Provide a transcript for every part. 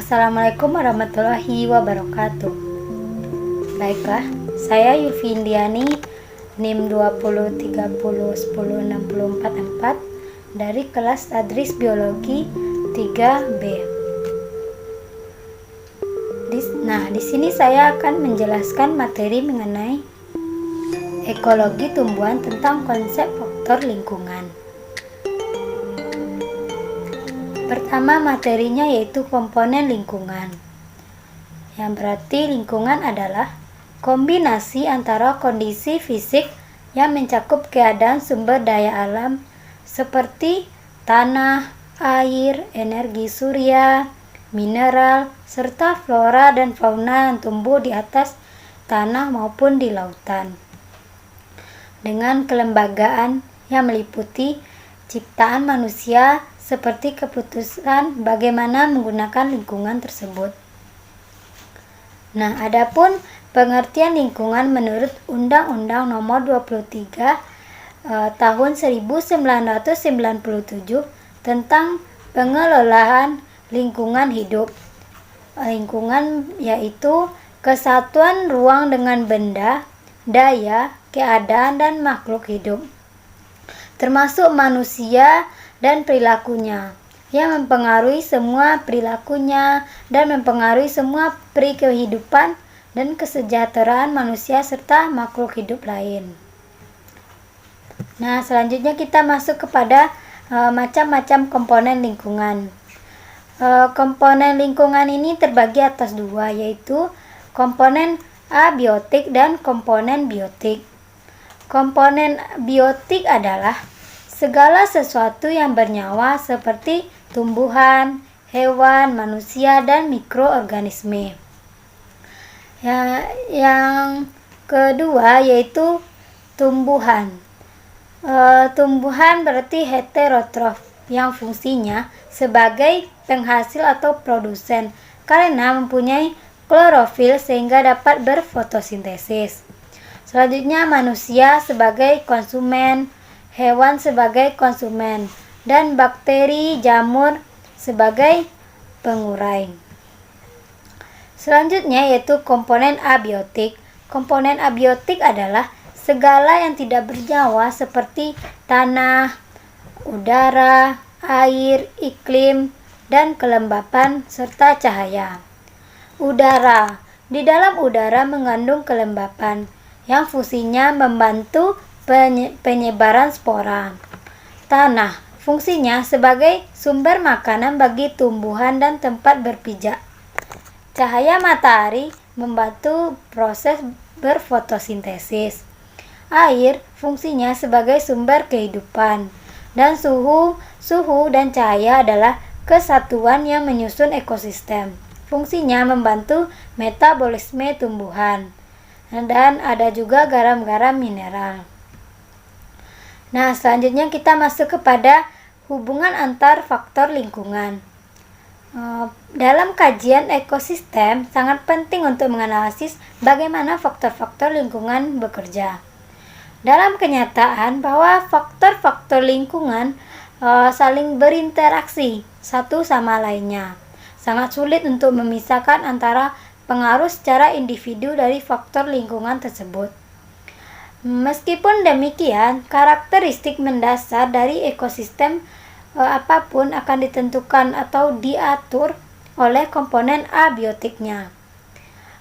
Assalamualaikum warahmatullahi wabarakatuh. Baiklah, saya Yufi Indiani, NIM 2030106444 dari kelas Tadris Biologi 3B. Di sini saya akan menjelaskan materi mengenai ekologi tumbuhan tentang konsep faktor lingkungan. Pertama, materinya yaitu komponen lingkungan, yang berarti lingkungan adalah kombinasi antara kondisi fisik yang mencakup keadaan sumber daya alam seperti tanah, air, energi surya, mineral, serta flora dan fauna yang tumbuh di atas tanah maupun di lautan, dengan kelembagaan yang meliputi ciptaan manusia seperti keputusan bagaimana menggunakan lingkungan tersebut. Adapun pengertian lingkungan menurut Undang-Undang Nomor 23 Tahun 1997 tentang pengelolaan lingkungan hidup. Lingkungan yaitu kesatuan ruang dengan benda, daya, keadaan, dan makhluk hidup, termasuk manusia dan perilakunya, yang mempengaruhi semua perilakunya dan mempengaruhi semua peri kehidupan dan kesejahteraan manusia serta makhluk hidup lain. Selanjutnya kita masuk kepada macam-macam komponen lingkungan. Komponen lingkungan ini terbagi atas dua, yaitu komponen abiotik dan komponen biotik. Komponen biotik adalah segala sesuatu yang bernyawa seperti tumbuhan, hewan, manusia, dan mikroorganisme. Yang kedua yaitu tumbuhan. Tumbuhan berarti heterotrof, yang fungsinya sebagai penghasil atau produsen karena mempunyai klorofil sehingga dapat berfotosintesis. Selanjutnya manusia sebagai konsumen, hewan sebagai konsumen, dan bakteri, jamur sebagai pengurai. Selanjutnya yaitu komponen abiotik. Komponen abiotik adalah segala yang tidak bernyawa seperti tanah, udara, air, iklim, dan kelembapan serta cahaya. Udara. Di dalam udara mengandung kelembapan yang fungsinya membantu penyebaran spora. Tanah, fungsinya sebagai sumber makanan bagi tumbuhan dan tempat berpijak. Cahaya matahari membantu proses berfotosintesis. Air, fungsinya sebagai sumber kehidupan. Dan suhu dan cahaya adalah kesatuan yang menyusun ekosistem. Fungsinya membantu metabolisme tumbuhan. Dan ada juga garam-garam mineral. Selanjutnya kita masuk kepada hubungan antar faktor lingkungan. Dalam kajian ekosistem sangat penting untuk menganalisis bagaimana faktor-faktor lingkungan bekerja. Dalam kenyataan bahwa faktor-faktor lingkungan saling berinteraksi satu sama lainnya. Sangat sulit untuk memisahkan antara pengaruh secara individu dari faktor lingkungan tersebut. Meskipun demikian, karakteristik mendasar dari ekosistem apapun akan ditentukan atau diatur oleh komponen abiotiknya.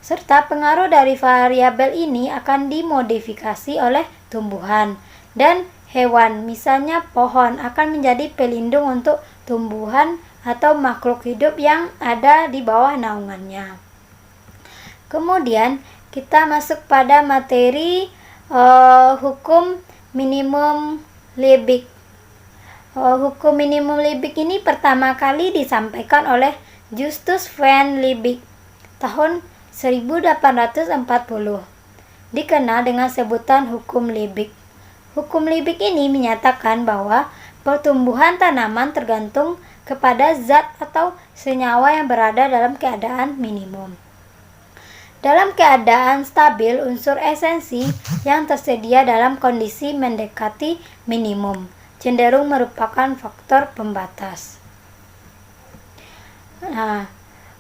Serta pengaruh dari variabel ini akan dimodifikasi oleh tumbuhan dan hewan. Misalnya pohon akan menjadi pelindung untuk tumbuhan atau makhluk hidup yang ada di bawah naungannya. Kemudian kita masuk pada materi hukum minimum Liebig. Hukum minimum Liebig ini pertama kali disampaikan oleh Justus van Liebig tahun 1840. Dikenal dengan sebutan hukum Liebig. Hukum Liebig ini menyatakan bahwa pertumbuhan tanaman tergantung kepada zat atau senyawa yang berada dalam keadaan minimum. Dalam keadaan stabil, unsur esensi yang tersedia dalam kondisi mendekati minimum cenderung merupakan faktor pembatas.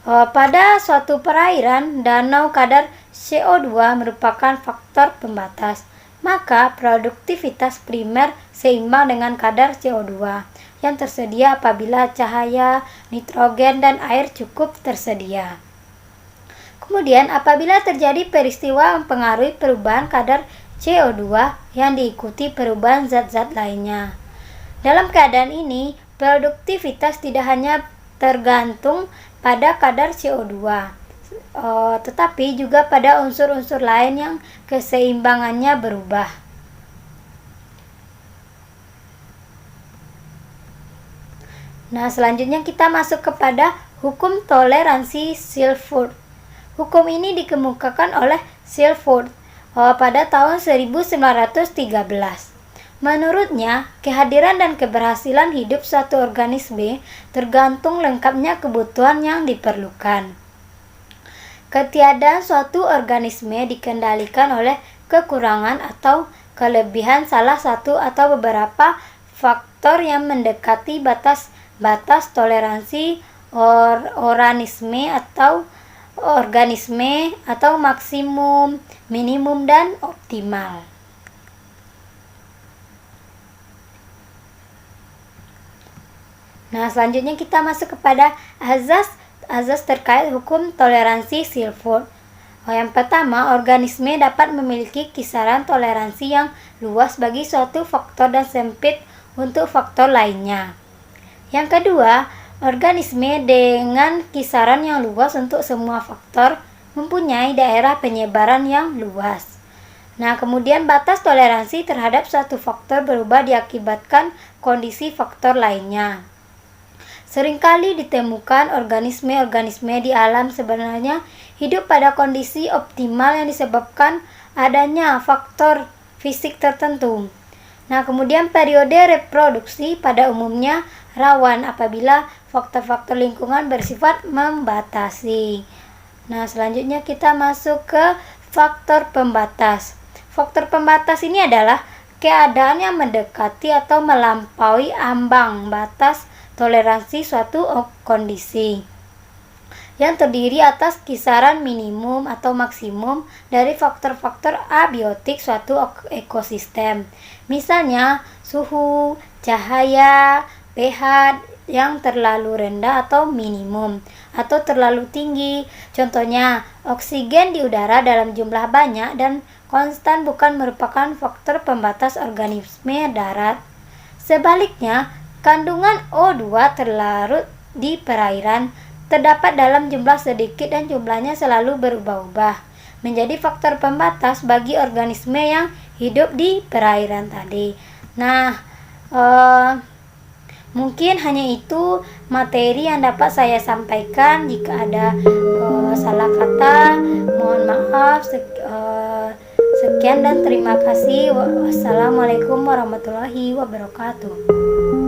Pada suatu perairan danau, kadar CO2 merupakan faktor pembatas. Maka produktivitas primer seimbang dengan kadar CO2 yang tersedia apabila cahaya, nitrogen, dan air cukup tersedia. Kemudian apabila terjadi peristiwa mempengaruhi perubahan kadar CO2 yang diikuti perubahan zat-zat lainnya. Dalam keadaan ini, produktivitas tidak hanya tergantung pada kadar CO2, tetapi juga pada unsur-unsur lain yang keseimbangannya berubah. Nah, selanjutnya kita masuk kepada hukum toleransi Silford. Hukum ini dikemukakan oleh Silford pada tahun 1913. Menurutnya, kehadiran dan keberhasilan hidup suatu organisme tergantung lengkapnya kebutuhan yang diperlukan. Ketiadaan suatu organisme dikendalikan oleh kekurangan atau kelebihan salah satu atau beberapa faktor yang mendekati batas toleransi organisme atau maksimum, minimum, dan optimal. Nah, selanjutnya kita masuk kepada azas terkait hukum toleransi Silford. Yang pertama, organisme dapat memiliki kisaran toleransi yang luas bagi suatu faktor dan sempit untuk faktor lainnya. Yang kedua, organisme dengan kisaran yang luas untuk semua faktor mempunyai daerah penyebaran yang luas. Nah, kemudian batas toleransi terhadap suatu faktor berubah diakibatkan kondisi faktor lainnya. Seringkali ditemukan organisme-organisme di alam sebenarnya hidup pada kondisi optimal yang disebabkan adanya faktor fisik tertentu. Nah, kemudian periode reproduksi pada umumnya rawan apabila faktor-faktor lingkungan bersifat membatasi. Nah, selanjutnya kita masuk ke faktor pembatas. Faktor pembatas ini adalah keadaan yang mendekati atau melampaui ambang batas toleransi suatu kondisi yang terdiri atas kisaran minimum atau maksimum dari faktor-faktor abiotik suatu ekosistem. Misalnya suhu, cahaya, pH yang terlalu rendah atau minimum atau terlalu tinggi. Contohnya, oksigen di udara dalam jumlah banyak dan konstan bukan merupakan faktor pembatas organisme darat. Sebaliknya, kandungan O2 terlarut di perairan terdapat dalam jumlah sedikit dan jumlahnya selalu berubah-ubah, menjadi faktor pembatas bagi organisme yang hidup di perairan tadi. Nah, mungkin hanya itu materi yang dapat saya sampaikan. Jika ada salah kata, mohon maaf. Sekian dan terima kasih. Wassalamualaikum warahmatullahi wabarakatuh.